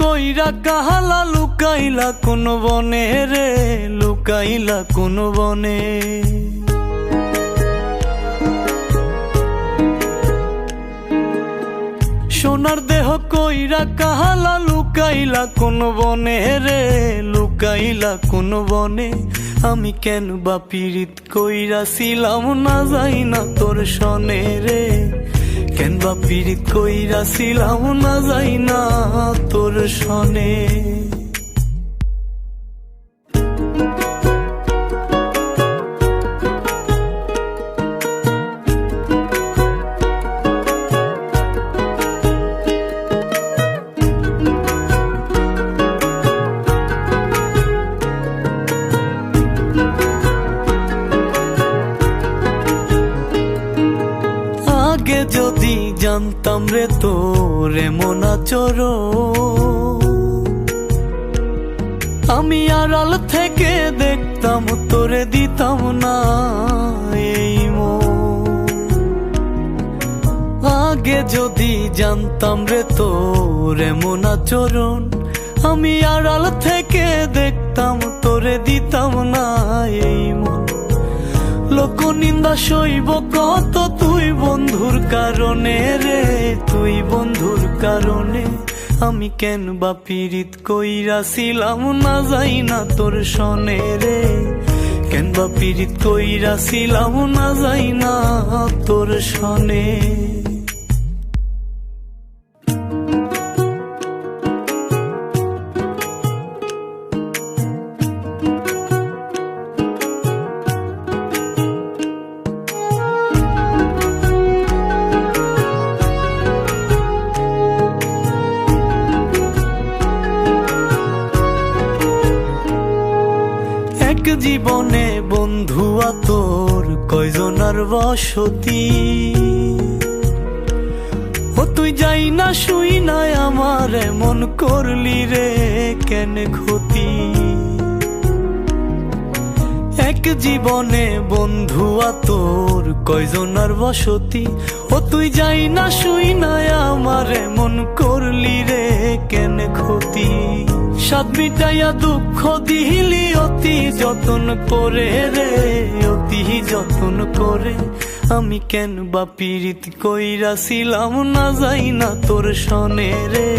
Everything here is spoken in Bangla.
কইরা কাহালা লুকাইলা কোন বনে রে, লুকাইলা কোন বনে। সোনার দেহ কইরা কাহালা লুকাইলা কোন বনে রে, লুকাইলা কোন বনে। আমি কেন বা পীড়িত কইরাছিলাম না যাই না তোর সনে রে, কেন বা পীড়িত কইরাছিলাম না যাই না তোর সনে। আগে যদি জানতাম রে তোর এমন আচরণ, আমি আড়াল থেকে দেখতাম তোরে দিতাম না এই মন। আগে যদি জানতাম রে তোর এমন আচরণ, আমি আড়াল থেকে দেখতাম তোরে দিতাম না এই মন। লোক নিন্দা সইব কত তুই বন্ধুর কারণে রে, তুই বন্ধুর কারণে। আমি কেন বা পীড়িত কইরাছিলাম না যাই না তোর সনে রে, কেন বা পীড়িত কইরাছিলাম না যাই না তোর সনে। এক জীবনে বন্ধুয়া তোর কয়জনার বসতি, ও তুই যাই না শুই নাই আমার এমন করলি রে কেন ক্ষতি। এক জীবনে বন্ধুয়া তোর কয়জনার বসতি, ও তুই যাই না শুই নাই আমার এমন করলি রে কেন ক্ষতি। সাদ মিটাইয়া দুঃখ দিলি অতি যতন করে রে, অতি যতন করে। আমি কেন বা পীড়িত কইরাছিলাম না যাই না তোর সনে রে।